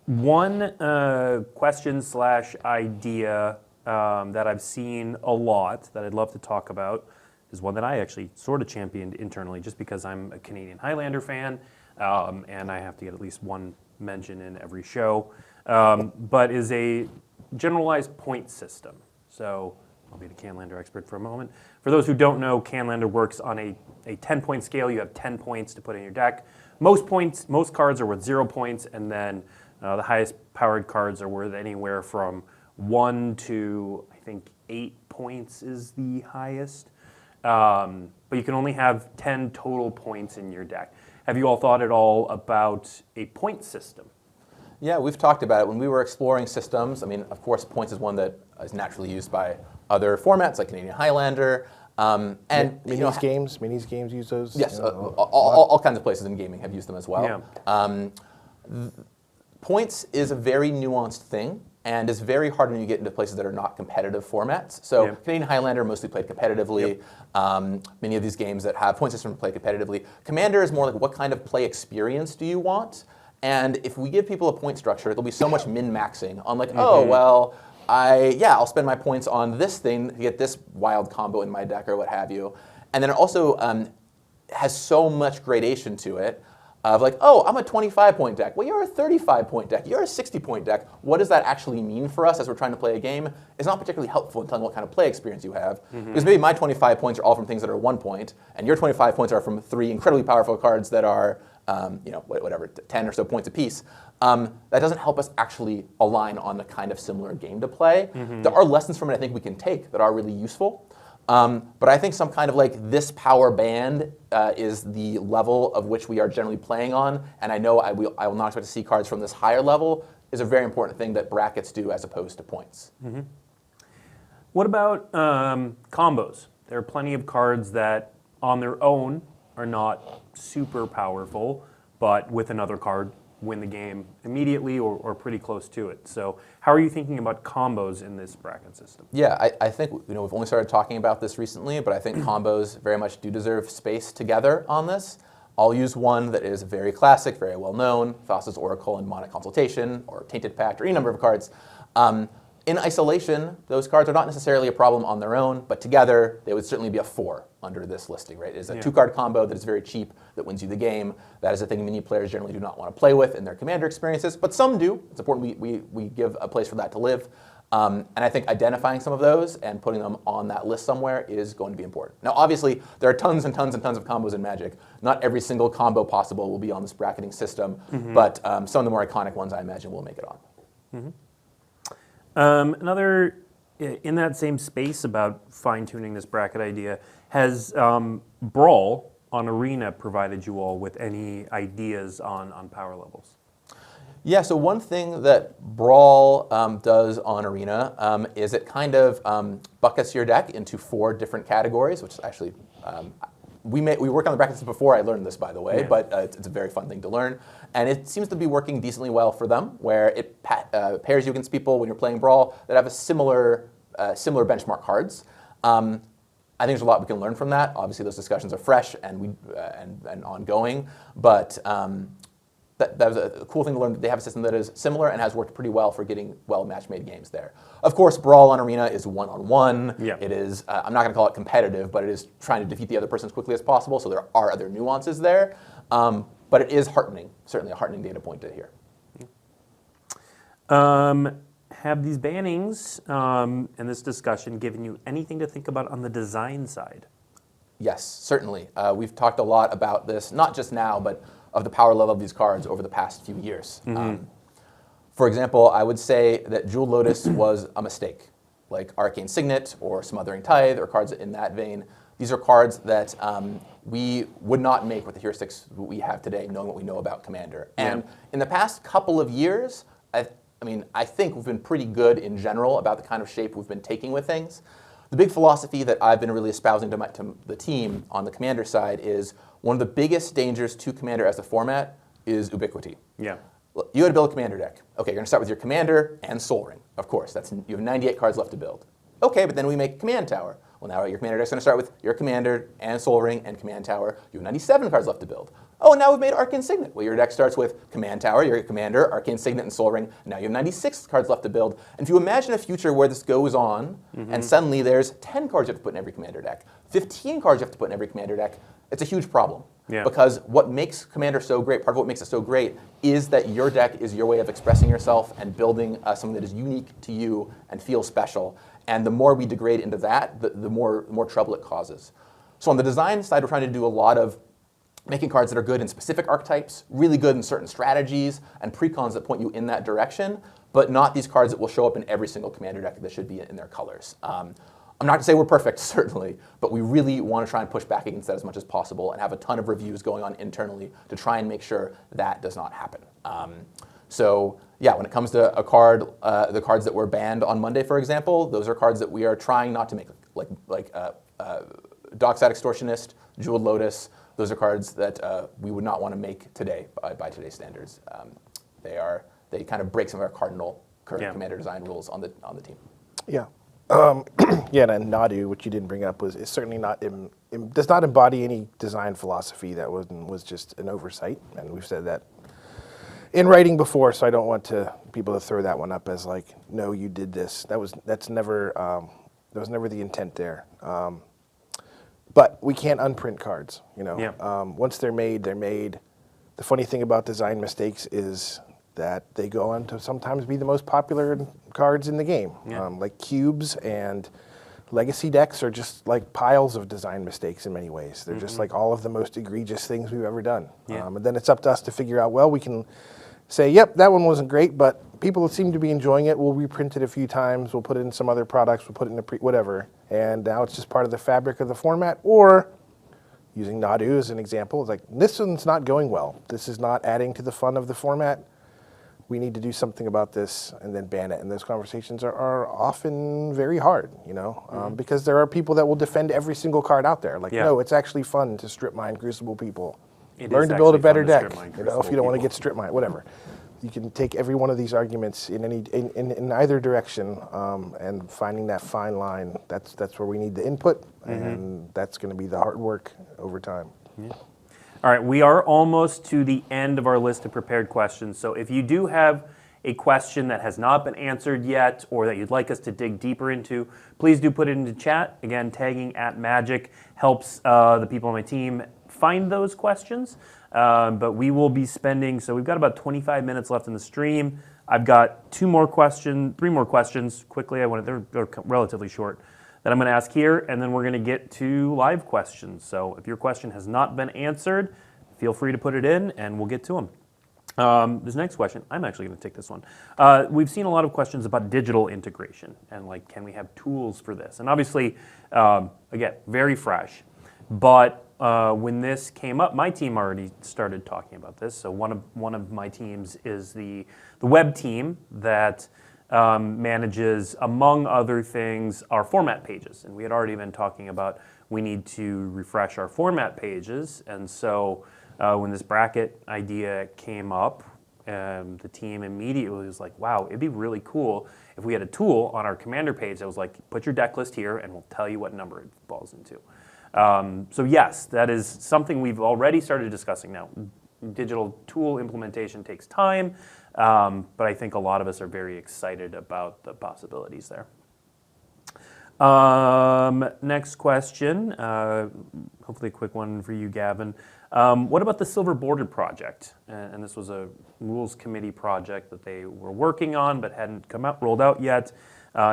S1: One question / idea that I've seen a lot that I'd love to talk about is one that I actually sort of championed internally just because I'm a Canadian Highlander fan and I have to get at least one mention in every show, but is a generalized point system. So I'll be the Canlander expert for a moment. For those who don't know, Canlander works on a 10-point scale. You have 10 points to put in your deck. Most cards are worth 0 points, and then the highest powered cards are worth anywhere from 1 to, I think, 8 points is the highest. But you can only have 10 total points in your deck. Have you all thought at all about a point system?
S2: Yeah, we've talked about it. When we were exploring systems, of course, points is one that is naturally used by other formats like Canadian Highlander. And
S3: Minis games use those.
S2: Yes, all kinds of places in gaming have used them as well.
S1: Yeah.
S2: Points is a very nuanced thing and is very hard when you get into places that are not competitive formats. So Canadian Highlander mostly played competitively. Many of these games that have point systems play competitively. Commander is more like what kind of play experience do you want? And if we give people a point structure, there'll be so much min-maxing on like, oh, well, I'll spend my points on this thing to get this wild combo in my deck or what have you. And then it also has so much gradation to it. of like, oh, I'm a 25-point deck. Well, you're a 35-point deck. You're a 60-point deck. What does that actually mean for us as we're trying to play a game? It's not particularly helpful in telling what kind of play experience you have. Because maybe my 25 points are all from things that are 1 point, and your 25 points are from 3 incredibly powerful cards that are, whatever, 10 or so points apiece. That doesn't help us actually align on the kind of similar game to play. There are lessons from it I think we can take that are really useful. But I think some kind of like this power band is the level of which we are generally playing on, and I know I will not expect to see cards from this higher level is a very important thing that brackets do as opposed to points.
S1: What about combos? There are plenty of cards that on their own are not super powerful, but with another card win the game immediately or pretty close to it. So how are you thinking about combos in this bracket system?
S2: Yeah, I think we've only started talking about this recently, but I think combos very much do deserve space together on this. I'll use one that is very classic, very well known, Thassa's Oracle and Mnemonic Consultation, or Tainted Pact, or any number of cards. In isolation, those cards are not necessarily a problem on their own, but together they would certainly be a 4 under this listing, right? It is a 2-card combo that is very cheap, that wins you the game. That is a thing many players generally do not want to play with in their Commander experiences, but some do. It's important we give a place for that to live. And I think identifying some of those and putting them on that list somewhere is going to be important. Now, obviously, there are tons and tons and tons of combos in Magic. Not every single combo possible will be on this bracketing system, but some of the more iconic ones I imagine will make it on.
S1: Another, in that same space about fine-tuning this bracket idea, has Brawl on Arena provided you all with any ideas on power levels?
S2: Yeah, so one thing that Brawl does on Arena is it kind of buckets your deck into 4 different categories, which is actually, we worked on the brackets before I learned this, by the way, but it's a very fun thing to learn. And it seems to be working decently well for them, where it pairs you against people when you're playing Brawl that have a similar benchmark cards. I think there's a lot we can learn from that. Obviously, those discussions are fresh and ongoing, but that was a cool thing to learn that they have a system that is similar and has worked pretty well for getting well-match-made games there. Of course, Brawl on Arena is one-on-one.
S1: Yeah.
S2: It is, I'm not going to call it competitive, but it is trying to defeat the other person as quickly as possible, so there are other nuances there. But it is heartening, certainly a heartening data point to hear.
S1: Have these bannings and this discussion given you anything to think about on the design side?
S2: Yes, certainly. We've talked a lot about this, not just now, but of the power level of these cards over the past few years. For example, I would say that Jeweled Lotus was a mistake, like Arcane Signet or Smothering Tithe or cards in that vein. These are cards that we would not make with the heuristics we have today, knowing what we know about Commander. And in the past couple of years, I think we've been pretty good in general about the kind of shape we've been taking with things. The big philosophy that I've been really espousing to the team on the Commander side is one of the biggest dangers to Commander as a format is ubiquity.
S1: Yeah.
S2: You got to build a Commander deck. Okay, you're going to start with your Commander and Sol Ring. Of course, you have 98 cards left to build. Okay, but then we make Command Tower. Well, now your Commander deck's going to start with your Commander and Sol Ring and Command Tower. You have 97 cards left to build. Oh, now we've made Arcane Signet. Well, your deck starts with Command Tower, your Commander, Arcane Signet, and Sol Ring. Now you have 96 cards left to build. And if you imagine a future where this goes on, and suddenly there's 10 cards you have to put in every Commander deck, 15 cards you have to put in every Commander deck, it's a huge problem.
S1: Yeah.
S2: Because what makes Commander so great, part of what makes it so great, is that your deck is your way of expressing yourself and building something that is unique to you and feels special. And the more we degrade into that, the more trouble it causes. So on the design side, we're trying to do a lot of making cards that are good in specific archetypes, really good in certain strategies, and precons that point you in that direction, but not these cards that will show up in every single Commander deck that should be in their colors. I'm not going to say we're perfect, certainly, but we really want to try and push back against that as much as possible and have a ton of reviews going on internally to try and make sure that does not happen. So yeah, when it comes to a card, the cards that were banned on Monday, for example, those are cards that we are trying not to make, like Dockside Extortionist, Jeweled Lotus. Those are cards that we would not want to make today by today's standards. They kind of break some of our cardinal current Commander design rules on the team.
S3: Yeah. Yeah, and Nadu, which you didn't bring up, is certainly not does not embody any design philosophy that was just an oversight, and we've said that in writing before. So I don't want people to throw that one up as like, no, you did this. That was never the intent there. But we can't unprint cards. Once they're made, they're made. The funny thing about design mistakes is that they go on to sometimes be the most popular cards in the game.
S1: Yeah.
S3: Like cubes and legacy decks are just like piles of design mistakes in many ways. They're just like all of the most egregious things we've ever done.
S1: Yeah.
S3: And then it's up to us to figure out, well, we can say, yep, that one wasn't great, but people seem to be enjoying it. We'll reprint it a few times. We'll put it in some other products. We'll put it in a whatever. And now it's just part of the fabric of the format. Or using Nadu as an example, it's like, this one's not going well. This is not adding to the fun of the format. We need to do something about this and then ban it. And those conversations are often very hard, because there are people that will defend every single card out there. Like, no, it's actually fun to strip mine Crucible people. Learn to build a better deck, if you don't want to get strip mine, whatever. You can take every one of these arguments in either direction, and finding that fine line, that's where we need the input, and that's going to be the hard work over time.
S1: Yeah. All right, we are almost to the end of our list of prepared questions. So if you do have a question that has not been answered yet or that you'd like us to dig deeper into, please do put it into chat. Again, tagging @Magic helps the people on my team find those questions. But we will be spending, so we've got about 25 minutes left in the stream. I've got three more questions quickly. They're relatively short, that I'm going to ask here, and then we're going to get to live questions. So if your question has not been answered, feel free to put it in, and we'll get to them. This next question, I'm actually going to take this one. We've seen a lot of questions about digital integration, and like, can we have tools for this? And obviously, again, very fresh. But when this came up, my team already started talking about this. So one of my teams is the web team that manages, among other things, our format pages. And we had already been talking about we need to refresh our format pages. And so when this bracket idea came up, the team immediately was like, wow, it'd be really cool if we had a tool on our commander page that was like, put your deck list here and we'll tell you what number it falls into. So yes, that is something we've already started discussing now. Digital tool implementation takes time, but I think a lot of us are very excited about the possibilities there. Next question, hopefully a quick one for you, Gavin. What about the Silver Bordered project? And this was a rules committee project that they were working on but hadn't rolled out yet.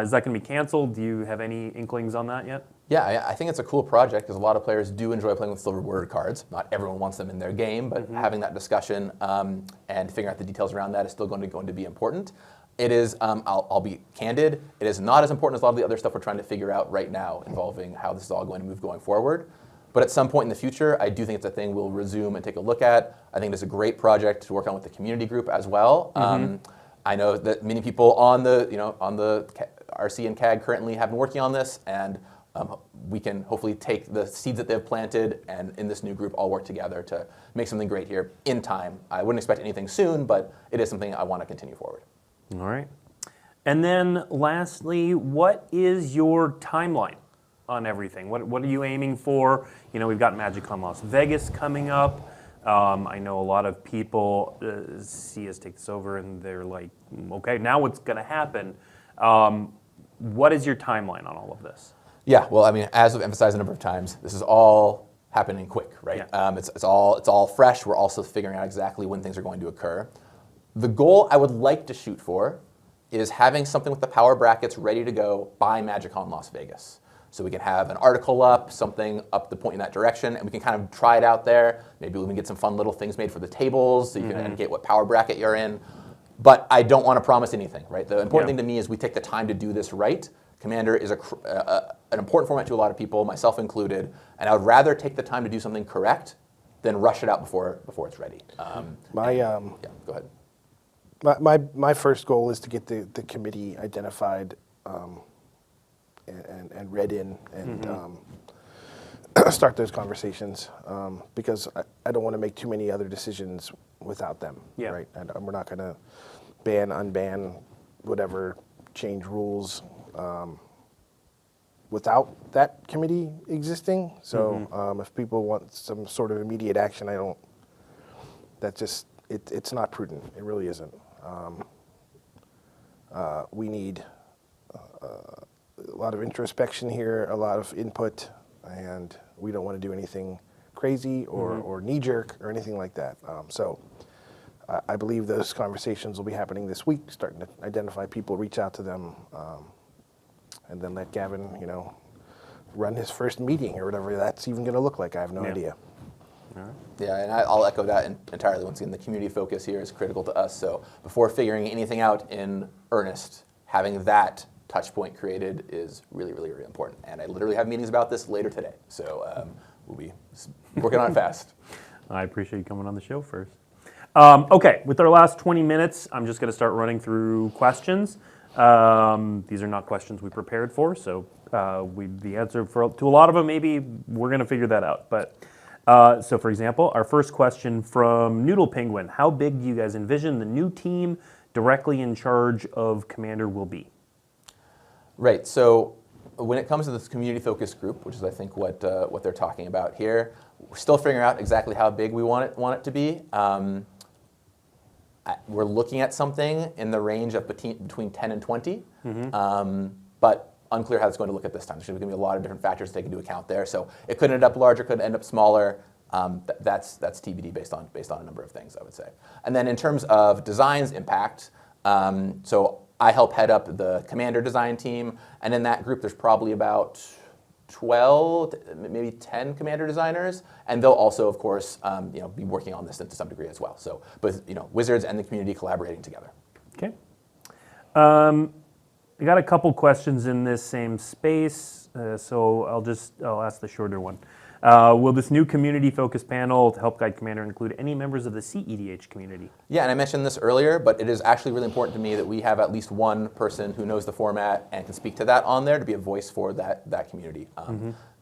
S1: Is that going to be canceled? Do you have any inklings on that yet?
S2: Yeah, I think it's a cool project because a lot of players do enjoy playing with silver bordered cards. Not everyone wants them in their game, but having that discussion and figuring out the details around that is still going to be important. It is, I'll be candid, it is not as important as a lot of the other stuff we're trying to figure out right now involving how this is all going to move going forward. But at some point in the future, I do think it's a thing we'll resume and take a look at. I think it's a great project to work on with the community group as well. I know that many people on the RC and CAG currently have been working on this, and we can hopefully take the seeds that they've planted and in this new group all work together to make something great here in time. I wouldn't expect anything soon, but it is something I want to continue forward.
S1: All right. And then lastly, what is your timeline on everything? What are you aiming for? We've got MagicCon Las Vegas coming up. I know a lot of people see us take this over and they're like, okay, now what's going to happen? What is your timeline on all of this?
S2: Yeah, well, I mean, as we've emphasized a number of times, this is all happening quick, right?
S1: Yeah.
S2: It's all fresh. We're also figuring out exactly when things are going to occur. The goal I would like to shoot for is having something with the power brackets ready to go by MagicCon Las Vegas. So we can have an article up, something up the point in that direction, and we can kind of try it out there. Maybe we can get some fun little things made for the tables so you can indicate what power bracket you're in. But I don't want to promise anything, right? The important thing to me is we take the time to do this right. Commander is an important format to a lot of people, myself included, and I would rather take the time to do something correct than rush it out before it's ready. Yeah, go ahead.
S3: My first goal is to get the committee identified and read in and start those conversations because I don't want to make too many other decisions without them.
S1: Yeah.
S3: Right? And we're not going to ban, unban, whatever, change rules without that committee existing. So if people want some sort of immediate action, it's not prudent. It really isn't. We need a lot of introspection here, a lot of input, and we don't want to do anything crazy or knee-jerk or anything like that. I believe those conversations will be happening this week, starting to identify people, reach out to them, and then let Gavin, run his first meeting or whatever that's even going to look like. I have no idea.
S2: Yeah, and I'll echo that entirely. Once again, the community focus here is critical to us. So before figuring anything out in earnest, having that touch point created is really, really, really important. And I literally have meetings about this later today. So we'll be working on it fast.
S1: I appreciate you coming on the show first. Okay, with our last 20 minutes, I'm just going to start running through questions. These are not questions we prepared for, so the answer to a lot of them, maybe we're going to figure that out. But so, for example, our first question from Noodle Penguin: how big do you guys envision the new team directly in charge of Commander will be?
S2: Right. So when it comes to this community focus group, which is I think what they're talking about here, we're still figuring out exactly how big we want it to be. We're looking at something in the range of between 10 and 20, but unclear how it's going to look at this time. There's going to be a lot of different factors to take into account there. So it could end up larger, could end up smaller. That's TBD based on a number of things, I would say. And then in terms of design's impact, so I help head up the Commander design team, and in that group there's probably about 12, maybe 10 Commander designers, and they'll also, of course, be working on this to some degree as well. So both Wizards and the community collaborating together.
S1: Okay. I got a couple questions in this same space, so I'll ask the shorter one. Will this new community-focused panel to help guide Commander include any members of the CEDH community?
S2: Yeah, and I mentioned this earlier, but it is actually really important to me that we have at least one person who knows the format and can speak to that on there to be a voice for that community.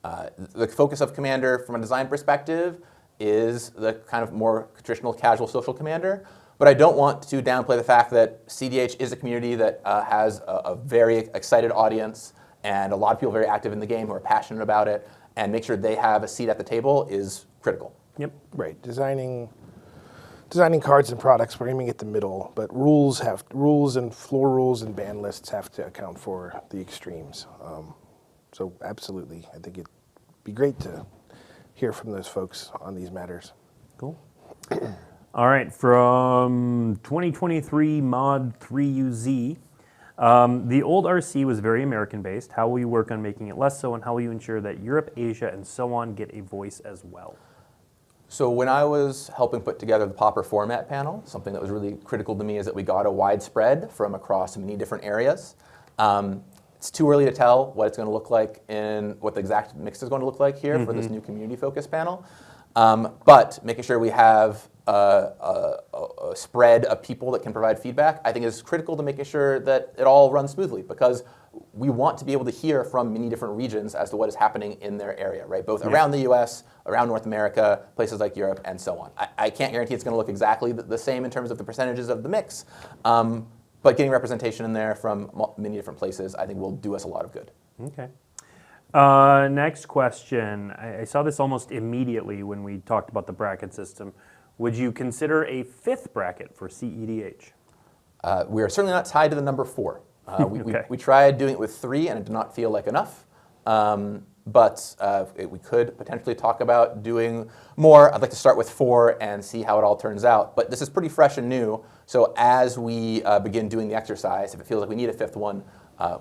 S2: The focus of Commander from a design perspective is the kind of more traditional casual social Commander, but I don't want to downplay the fact that CEDH is a community that has a very excited audience and a lot of people very active in the game who are passionate about it, and make sure they have a seat at the table is critical.
S1: Yep.
S3: Right. Designing cards and products, we're aiming at the middle, but rules and floor rules and ban lists have to account for the extremes. So absolutely, I think it'd be great to hear from those folks on these matters.
S1: Cool. All right, from 2023 Mod 3UZ. The old RC was very American-based. How will you work on making it less so, and how will you ensure that Europe, Asia, and so on get a voice as well?
S2: So when I was helping put together the Pauper format panel, something that was really critical to me is that we got a wide spread from across many different areas. It's too early to tell what it's going to look like what the exact mix is going to look like here for this new community-focused panel. But making sure we have a spread of people that can provide feedback, I think is critical to making sure that it all runs smoothly, because we want to be able to hear from many different regions as to what is happening in their area, right? Both around the US, around North America, places like Europe, and so on. I can't guarantee it's going to look exactly the same in terms of the percentages of the mix, but getting representation in there from many different places, I think will do us a lot of good.
S1: Okay. Next question. I saw this almost immediately when we talked about the bracket system. Would you consider a fifth bracket for CEDH?
S2: We are certainly not tied to the number 4.
S1: Okay.
S2: We tried doing it with 3, and it did not feel like enough. But we could potentially talk about doing more. I'd like to start with 4 and see how it all turns out. But this is pretty fresh and new, so as we begin doing the exercise, if it feels like we need a 5th one,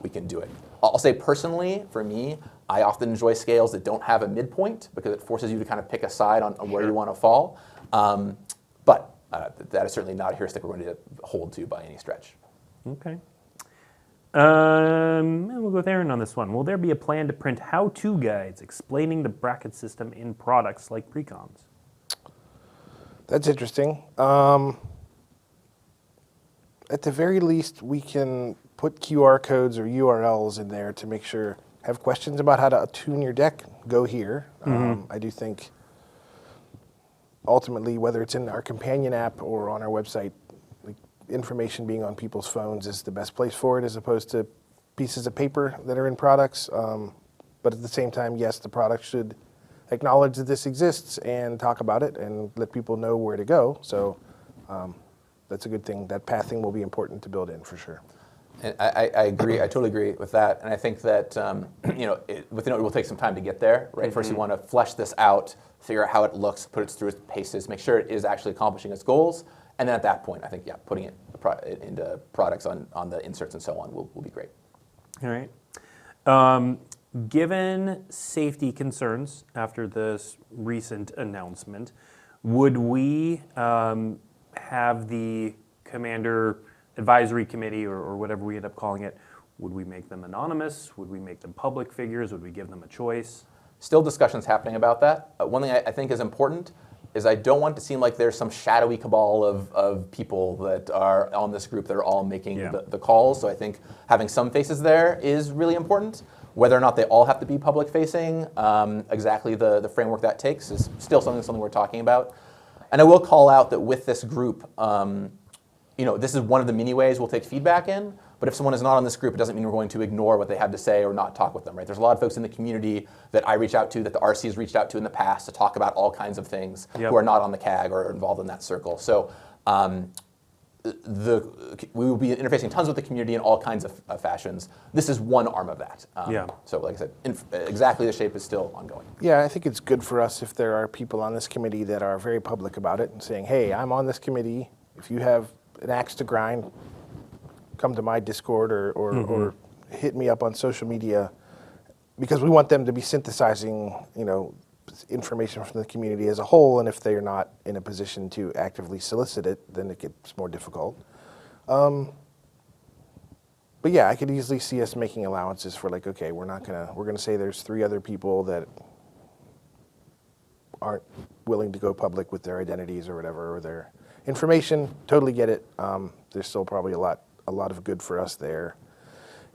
S2: we can do it. I'll say personally, for me, I often enjoy scales that don't have a midpoint, because it forces you to kind of pick a side on where you want to fall. But that is certainly not a heuristic we're going to hold to by any stretch.
S1: Okay. We'll go with Aaron on this one. Will there be a plan to print how-to guides explaining the bracket system in products like Precons?
S3: That's interesting. At the very least, we can put QR codes or URLs in there to make sure, have questions about how to tune your deck, go here. I do think ultimately, whether it's in our companion app or on our website, information being on people's phones is the best place for it, as opposed to pieces of paper that are in products. But at the same time, yes, the product should acknowledge that this exists and talk about it and let people know where to go. So that's a good thing. That pathing will be important to build in for sure.
S2: And I agree. I totally agree with that. And I think that within it will take some time to get there, right? First, you want to flesh this out, figure out how it looks, put it through its paces, make sure it is actually accomplishing its goals, and then at that point, I think putting it into products on the inserts and so on will be great.
S1: All right. Given safety concerns after this recent announcement, would we have the Commander Advisory Committee or whatever we end up calling it, would we make them anonymous? Would we make them public figures? Would we give them a choice?
S2: Still discussions happening about that. One thing I think is important is I don't want it to seem like there's some shadowy cabal of people that are on this group that are all making the calls. So I think having some faces there is really important. Whether or not they all have to be public facing, exactly the framework that takes is still something we're talking about. And I will call out that with this group, this is one of the many ways we'll take feedback in, but if someone is not on this group, it doesn't mean we're going to ignore what they have to say or not talk with them, right? There's a lot of folks in the community that I reach out to, that the RC has reached out to in the past to talk about all kinds of things who are not on the CAG or involved in that circle. So we will be interfacing tons with the community in all kinds of fashions. This is one arm of that. So like I said, exactly the shape is still ongoing.
S3: Yeah, I think it's good for us if there are people on this committee that are very public about it and saying, hey, I'm on this committee. If you have an axe to grind, come to my Discord or hit me up on social media, because we want them to be synthesizing, information from the community as a whole, and if they're not in a position to actively solicit it, then it gets more difficult. But yeah, I could easily see us making allowances for like, okay, we're gonna say there's 3 other people that aren't willing to go public with their identities or whatever, or their information. Totally get it. There's still probably a lot of good for us there,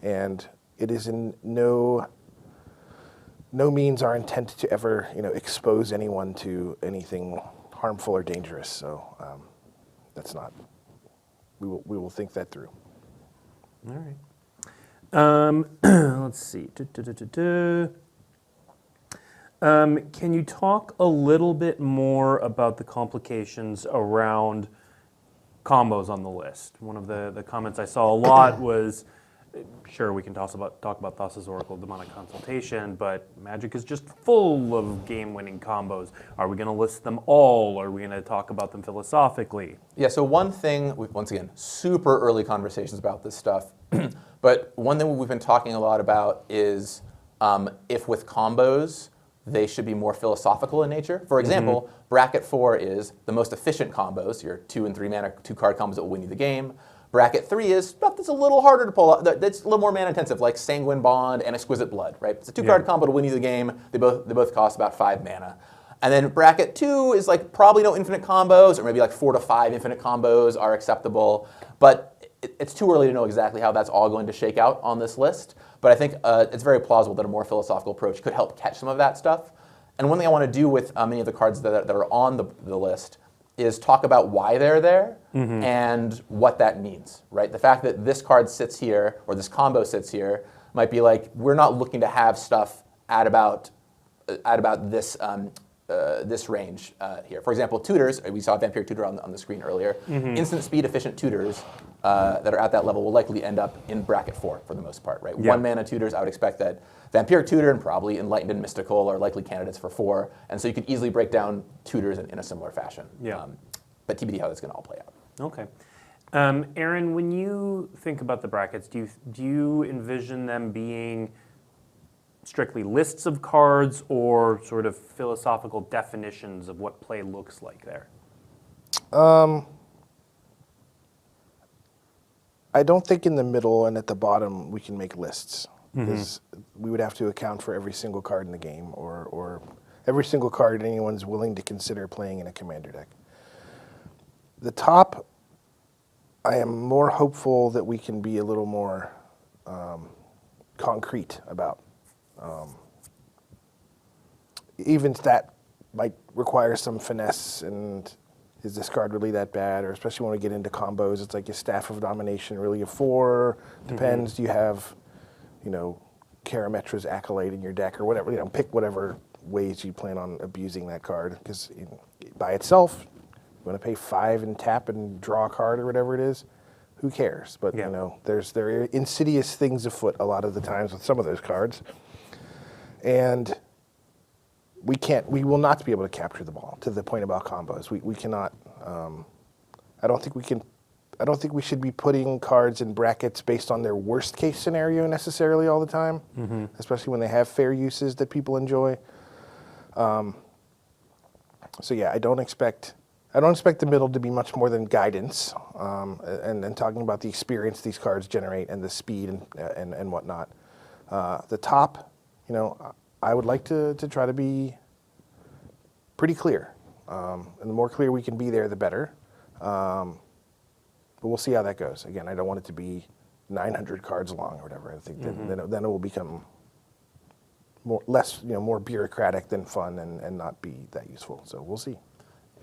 S3: and it is in no means our intent to ever expose anyone to anything harmful or dangerous. So that's not. We will think that through.
S1: All right. Let's see. Can you talk a little bit more about the complications around combos on the list? One of the comments I saw a lot was, sure, we can talk about Thassa's Oracle Demonic Consultation, but Magic is just full of game-winning combos. Are we going to list them all? Are we going to talk about them philosophically?
S2: Yeah, so one thing, once again, super early conversations about this stuff, but one thing we've been talking a lot about is if with combos, they should be more philosophical in nature. For example, Bracket 4 is the most efficient combos, your 2 and 3 mana, 2-card combos that will win you the game. Bracket 3 is stuff that's a little harder to pull out, that's a little more mana intensive, like Sanguine Bond and Exquisite Blood, right? It's a 2-card combo to win you the game. They both cost about 5 mana. And then Bracket 2 is like probably no infinite combos, or maybe like 4 to 5 infinite combos are acceptable. But it's too early to know exactly how that's all going to shake out on this list. But I think it's very plausible that a more philosophical approach could help catch some of that stuff. And one thing I want to do with many of the cards that are on the list is talk about why they're there and what that means, right? The fact that this card sits here, or this combo sits here, might be like, we're not looking to have stuff at about this this range here. For example, tutors, we saw Vampire Tutor on the screen earlier. Instant speed efficient tutors that are at that level will likely end up in Bracket 4 for the most part, right? 1 mana tutors, I would expect that Vampire Tutor and probably Enlightened and Mystical are likely candidates for 4, and so you could easily break down tutors in a similar fashion. But TBD how that's going to all play out.
S1: Okay. Aaron, when you think about the brackets, do you envision them being strictly lists of cards or sort of philosophical definitions of what play looks like there?
S3: I don't think in the middle and at the bottom we can make lists, because we would have to account for every single card in the game, or every single card anyone's willing to consider playing in a commander deck. The top, I am more hopeful that we can be a little more concrete about. Even that might require some finesse, and is this card really that bad? Or especially when we get into combos, it's like your Staff of Domination really a 4? Depends. Do you have, Karametra's Acolyte in your deck or whatever? Pick whatever ways you plan on abusing that card. Because by itself, you want to pay 5 and tap and draw a card or whatever it is. who cares? But
S1: Yeah.
S3: you know, there are insidious things afoot a lot of the times with some of those cards, and we will not be able to capture the ball to the point about combos. We cannot. I don't think we can. I don't think we should be putting cards in brackets based on their worst case scenario necessarily all the time, especially when they have fair uses that people enjoy. So yeah, I don't expect the middle to be much more than guidance, and talking about the experience these cards generate and the speed and whatnot. The top, you know, I would like to try to be pretty clear, and the more clear we can be there, the better. But we'll see how that goes. Again, I don't want it to be 900 cards long or whatever. I think then it will become more bureaucratic than fun and not be that useful. So we'll see.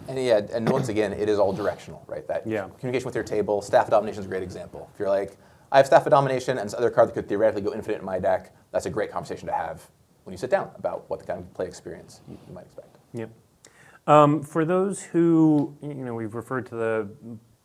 S2: And yeah, and once again, it is all directional, right? That communication with your table. Staff of Domination is a great example. If you're like, I have Staff of Domination and this other card that could theoretically go infinite in my deck, that's a great conversation to have when you sit down about what the kind of play experience you might expect.
S1: Yep. For those who, we've referred to the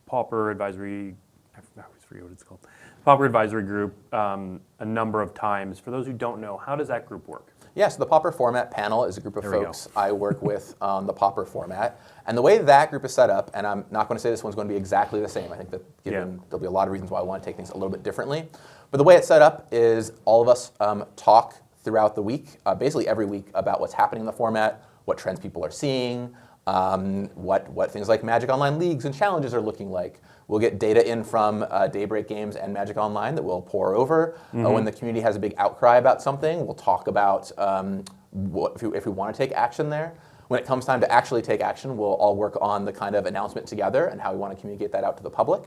S1: Pauper Advisory, I always forget what it's called, Pauper Advisory Group a number of times. For those who don't know, how does that group work?
S2: Yeah, so the Pauper Format Panel is a group of folks I work with on the Pauper format. And the way that group is set up, and I'm not going to say this one's going to be exactly the same. I think that there'll be a lot of reasons why I want to take things a little bit differently. But the way it's set up is all of us talk throughout the week, basically every week, about what's happening in the format, what trends people are seeing, what things like Magic Online leagues and challenges are looking like. We'll get data in from Daybreak Games and Magic Online that we'll pour over. When the community has a big outcry about something, we'll talk about if we want to take action there. When it comes time to actually take action, we'll all work on the kind of announcement together and how we want to communicate that out to the public.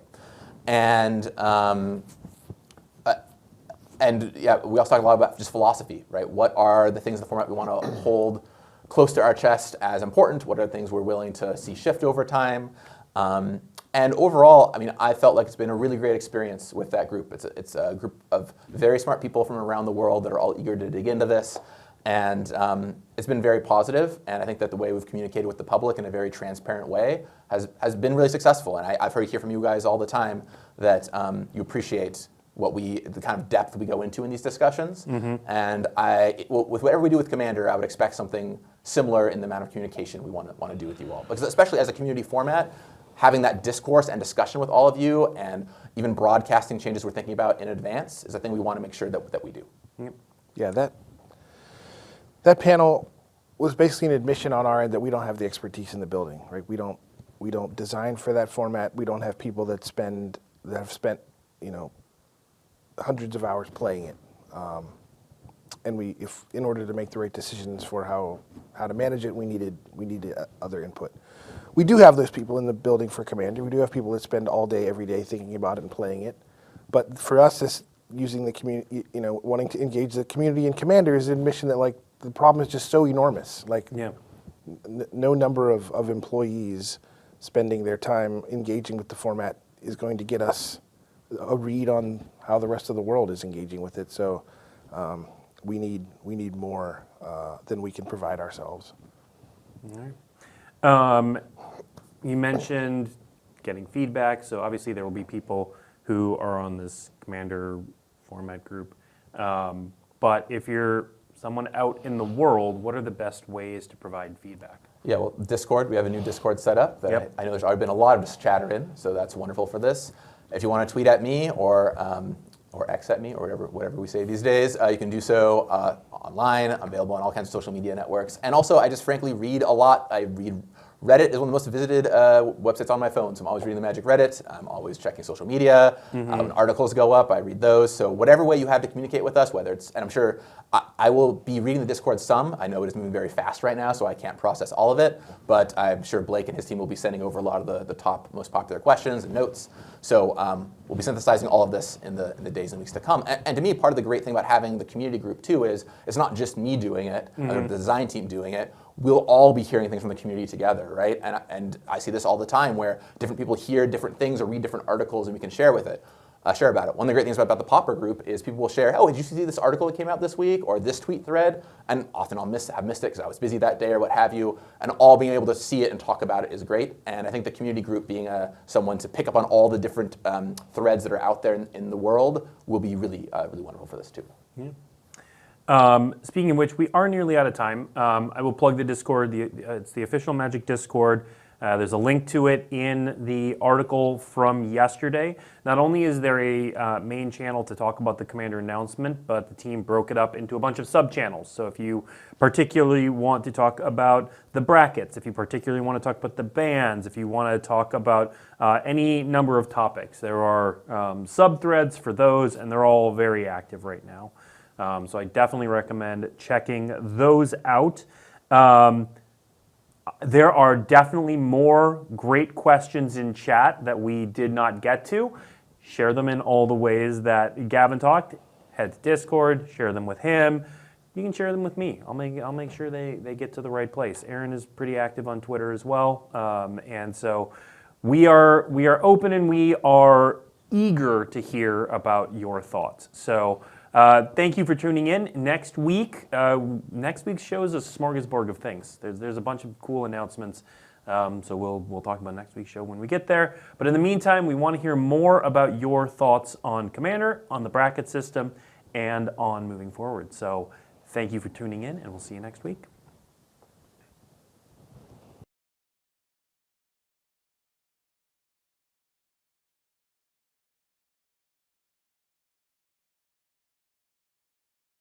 S2: And yeah, we also talk a lot about just philosophy, right? What are the things in the format we want to hold close to our chest as important? What are the things we're willing to see shift over time? And overall, I mean, I felt like it's been a really great experience with that group. It's a group of very smart people from around the world that are all eager to dig into this. And it's been very positive, and I think that the way we've communicated with the public in a very transparent way has been really successful. And I've heard from you guys all the time that you appreciate the kind of depth we go into in these discussions. And with whatever we do with Commander, I would expect something similar in the amount of communication we want to do with you all. Because especially as a community format, having that discourse and discussion with all of you, and even broadcasting changes we're thinking about in advance, is a thing we want to make sure that we do.
S3: Yeah, that panel was basically an admission on our end that we don't have the expertise in the building, right? We don't design for that format. We don't have people that have spent hundreds of hours playing it. And if in order to make the right decisions for how to manage it, we needed other input. We do have those people in the building for Commander. We do have people that spend all day, every day thinking about it and playing it. But for us, this using the community, wanting to engage the community in Commander is an admission that the problem is just so enormous. No number of employees spending their time engaging with the format is going to get us a read on how the rest of the world is engaging with it. So we need more than we can provide ourselves.
S1: All right. You mentioned getting feedback, so obviously there will be people who are on this Commander format group. But if you're someone out in the world, what are the best ways to provide feedback?
S2: Yeah, well, Discord, we have a new Discord set up that I know there's already been a lot of chatter in, so that's wonderful for this. If you want to tweet at me or X at me or whatever we say these days, you can do so online. I'm available on all kinds of social media networks. And also, I just frankly read a lot. Reddit is one of the most visited websites on my phone, so I'm always reading the Magic Reddit. I'm always checking social media. When articles go up, I read those. So whatever way you have to communicate with us, whether it's, and I'm sure I will be reading the Discord some. I know it is moving very fast right now, so I can't process all of it. But I'm sure Blake and his team will be sending over a lot of the top, most popular questions and notes. So we'll be synthesizing all of this in the days and weeks to come. And to me, part of the great thing about having the community group too is it's not just me doing it, or the design team doing it. We'll all be hearing things from the community together, right? And I see this all the time where different people hear different things or read different articles and we can share with it. share about it. One of the great things about the Popper group is people will share, oh, did you see this article that came out this week, or this tweet thread? And often I'll have missed it because I was busy that day or what have you. And all being able to see it and talk about it is great. And I think the community group being someone to pick up on all the different threads that are out there in the world will be really, really wonderful for this too.
S1: Yeah. Speaking of which, we are nearly out of time. I will plug the Discord. It's the official Magic Discord. There's a link to it in the article from yesterday. Not only is there a main channel to talk about the Commander announcement, but the team broke it up into a bunch of sub-channels. So if you particularly want to talk about the brackets, if you particularly want to talk about the bans, if you want to talk about any number of topics, there are sub-threads for those, and they're all very active right now. So I definitely recommend checking those out. There are definitely more great questions in chat that we did not get to. Share them in all the ways that Gavin talked. Head to Discord, share them with him. You can share them with me. I'll make sure they get to the right place. Aaron is pretty active on Twitter as well. And so we are open and we are eager to hear about your thoughts. So thank you for tuning in. Next week's show is a smorgasbord of things. There's a bunch of cool announcements. So we'll talk about next week's show when we get there. But in the meantime, we want to hear more about your thoughts on Commander, on the bracket system, and on moving forward. So thank you for tuning in, and we'll see you next week.